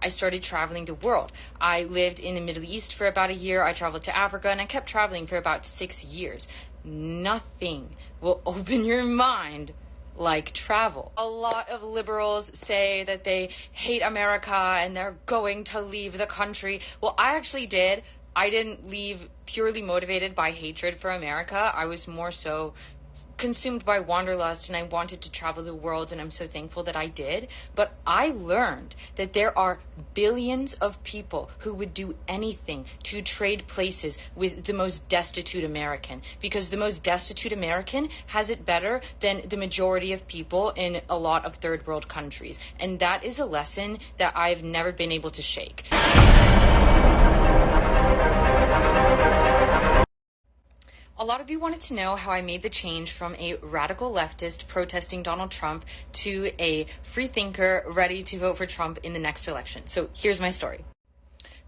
I started traveling the world. I lived in the Middle East for about a year. I traveled to Africa, and I kept traveling for about 6 years. Nothing will open your mind like travel. A lot of liberals say that they hate America and they're going to leave the country. Well, I actually did. I didn't leave purely motivated by hatred for America. I was more so consumed by wanderlust, and I wanted to travel the world, and I'm so thankful that I did. But I learned that there are billions of people who would do anything to trade places with the most destitute American, because the most destitute American has it better than the majority of people in a lot of third world countries. And that is a lesson that I've never been able to shake. A lot of you wanted to know how I made the change from a radical leftist protesting Donald Trump to a free thinker ready to vote for Trump in the next election. So here's my story.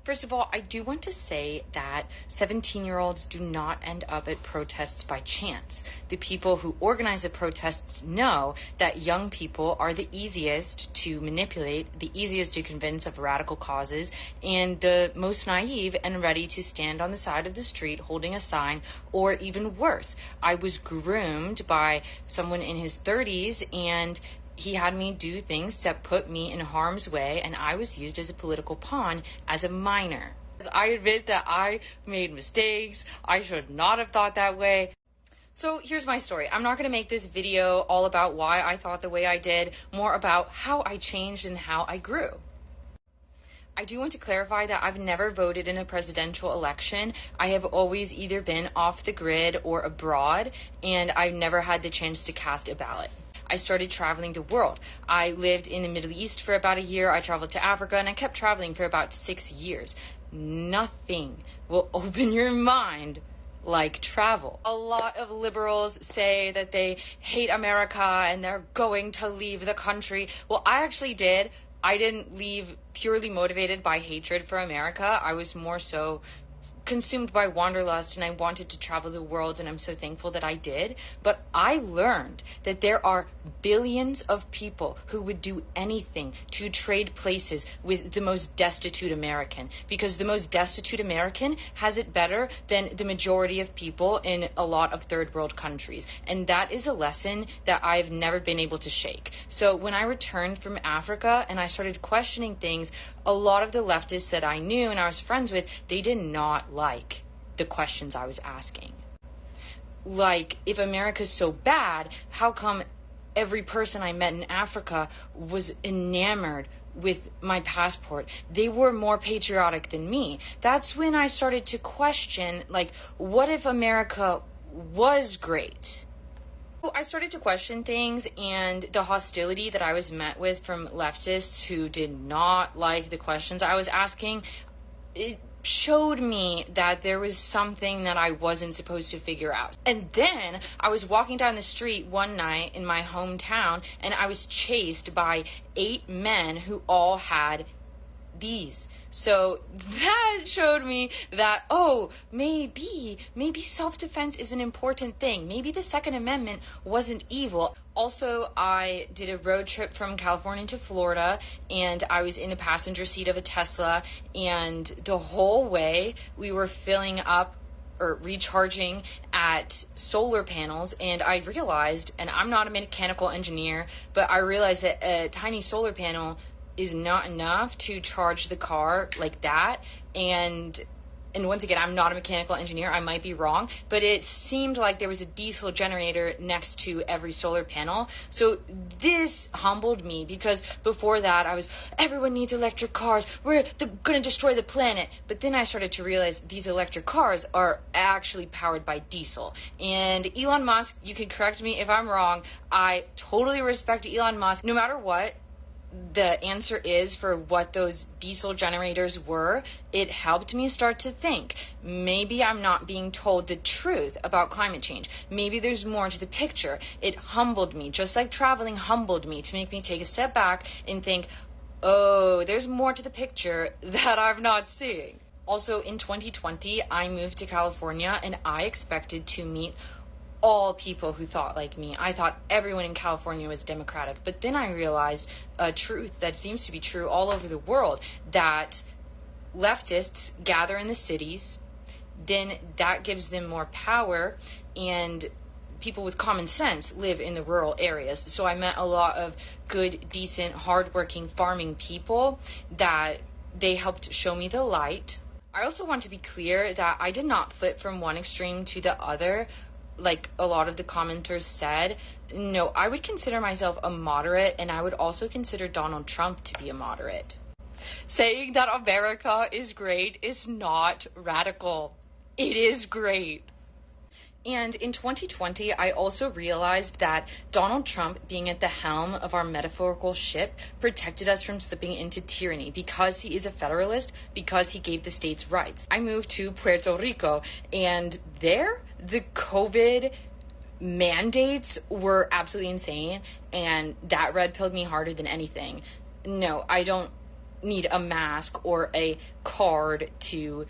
First of all, I do want to say that 17-year-olds do not end up at protests by chance. The people who organize the protests know that young people are the easiest to manipulate, the easiest to convince of radical causes, and the most naive and ready to stand on the side of the street holding a sign, or even worse. I was groomed by someone in his 30s, and he had me do things that put me in harm's way, and I was used as a political pawn as a minor. I admit that I made mistakes. I should not have thought that way. So here's my story. I'm not going to make this video all about why I thought the way I did, more about how I changed and how I grew. I do want to clarify that I've never voted in a presidential election. I have always either been off the grid or abroad, and I've never had the chance to cast a ballot. I started traveling the world. I lived in the Middle East for about a year. I traveled to Africa, and I kept traveling for about 6 years. Nothing will open your mind like travel. A lot of liberals say that they hate America and they're going to leave the country. Well, I actually did. I didn't leave purely motivated by hatred for America. I was more so consumed by wanderlust, and I wanted to travel the world, and I'm so thankful that I did. But I learned that there are billions of people who would do anything to trade places with the most destitute American, because the most destitute American has it better than the majority of people in a lot of third world countries. And that is a lesson that I've never been able to shake. So when I returned from Africa and I started questioning things, a lot of the leftists that I knew and I was friends with, they did not like the questions I was asking. Like, if America's so bad, how come every person I met in Africa was enamored with my passport? They were more patriotic than me. That's when I started to question, like, what if America was great? I started to question things, and the hostility that I was met with from leftists who did not like the questions I was asking, it showed me that there was something that I wasn't supposed to figure out. And then I was walking down the street one night in my hometown, and I was chased by 8 men who all had these. So that showed me that, oh, maybe self-defense is an important thing. Maybe the Second Amendment wasn't evil. Also, I did a road trip from California to Florida, and I was in the passenger seat of a Tesla, and the whole way we were filling up or recharging at solar panels, and I realized, and I'm not a mechanical engineer, but I realized that a tiny solar panel is not enough to charge the car like that. And once again, I'm not a mechanical engineer, I might be wrong, but it seemed like there was a diesel generator next to every solar panel. So this humbled me, because before that I was, everyone needs electric cars, we're gonna destroy the planet. But then I started to realize these electric cars are actually powered by diesel. And Elon Musk, you can correct me if I'm wrong, I totally respect Elon Musk. No matter what the answer is for what those diesel generators were, it helped me start to think, maybe I'm not being told the truth about climate change. Maybe there's more to the picture. It humbled me, just like traveling humbled me, to make me take a step back and think, oh, there's more to the picture that I'm not seeing. Also, in 2020, I moved to California, and I expected to meet all people who thought like me. I thought everyone in California was Democratic. But then I realized a truth that seems to be true all over the world, that leftists gather in the cities, then that gives them more power, and people with common sense live in the rural areas. So I met a lot of good, decent, hardworking farming people that they helped show me the light. I also want to be clear that I did not flip from one extreme to the other, like a lot of the commenters said. No, I would consider myself a moderate, and I would also consider Donald Trump to be a moderate. Saying that America is great is not radical. It is great. And in 2020, I also realized that Donald Trump being at the helm of our metaphorical ship protected us from slipping into tyranny because he is a federalist, because he gave the states rights. I moved to Puerto Rico, and there, the COVID mandates were absolutely insane, and that red pilled me harder than anything. No, I don't need a mask or a card to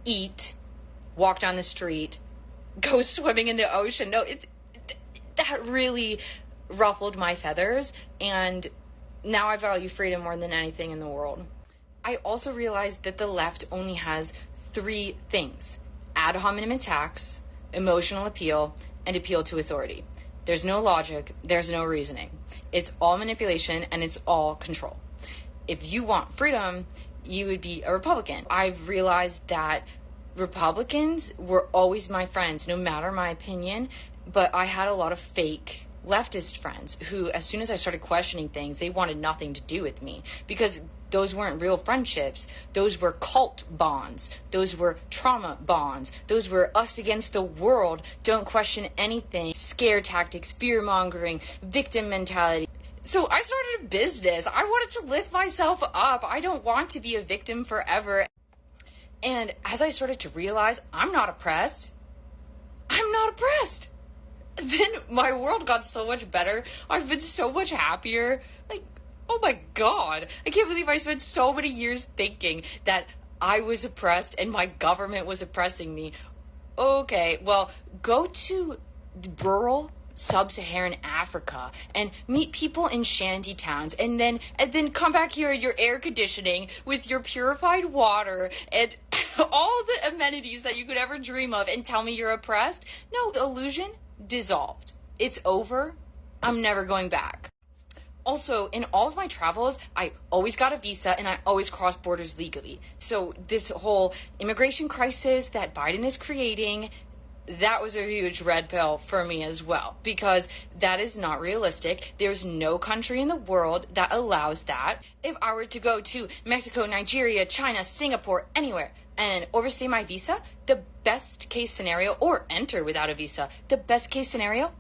eat, walk down the street, go swimming in the ocean. No, that really ruffled my feathers, and now I value freedom more than anything in the world. I also realized that the left only has 3 things: ad hominem attacks, emotional appeal, and appeal to authority. There's no logic, there's no reasoning. It's all manipulation, and it's all control. If you want freedom, you would be a Republican. I've realized that Republicans were always my friends, no matter my opinion, but I had a lot of fake leftist friends who, as soon as I started questioning things, they wanted nothing to do with me, because those weren't real friendships. Those were cult bonds. Those were trauma bonds. Those were us against the world. Don't question anything. Scare tactics, fear mongering, victim mentality. So I started a business. I wanted to lift myself up. I don't want to be a victim forever. And as I started to realize I'm not oppressed, then my world got so much better. I've been so much happier. Like, oh my God, I can't believe I spent so many years thinking that I was oppressed and my government was oppressing me. Okay, well, go to rural sub-Saharan Africa and meet people in shanty towns, and then come back here in your air conditioning with your purified water and all the amenities that you could ever dream of, and tell me you're oppressed? No, the illusion dissolved. It's over. I'm never going back. Also, in all of my travels, I always got a visa and I always crossed borders legally. So this whole immigration crisis that Biden is creating, that was a huge red pill for me as well, because that is not realistic. There's no country in the world that allows that. If I were to go to Mexico, Nigeria, China, Singapore, anywhere, and overstay my visa, the best case scenario, or enter without a visa, the best case scenario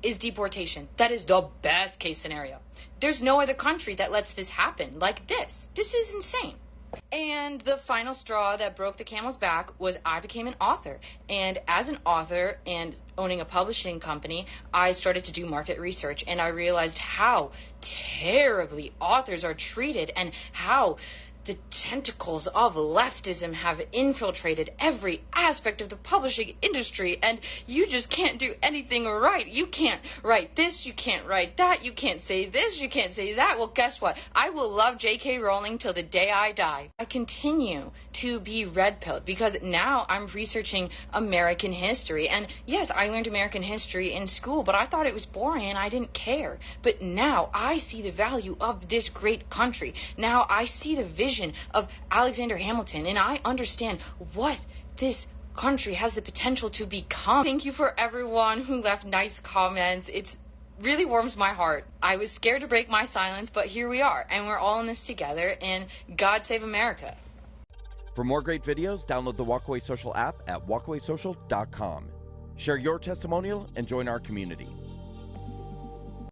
is deportation. That is the best case scenario. There's no other country that lets this happen like this. This is insane. And the final straw that broke the camel's back was I became an author. And as an author and owning a publishing company, I started to do market research, and I realized how terribly authors are treated and how the tentacles of leftism have infiltrated every aspect of the publishing industry, and you just can't do anything right. You can't write this, you can't write that, you can't say this, you can't say that. Well, guess what? I will love J.K. Rowling till the day I die. I continue to be red-pilled because now I'm researching American history. And yes, I learned American history in school, but I thought it was boring and I didn't care. But now I see the value of this great country. Now I see the vision of Alexander Hamilton, and I understand what this country has the potential to become. Thank you for everyone who left nice comments. It's really warms my heart. I was scared to break my silence, but here we are, and we're all in this together, and God save America. For more great videos, download the Walkaway Social app at walkawaysocial.com. Share your testimonial and join our community.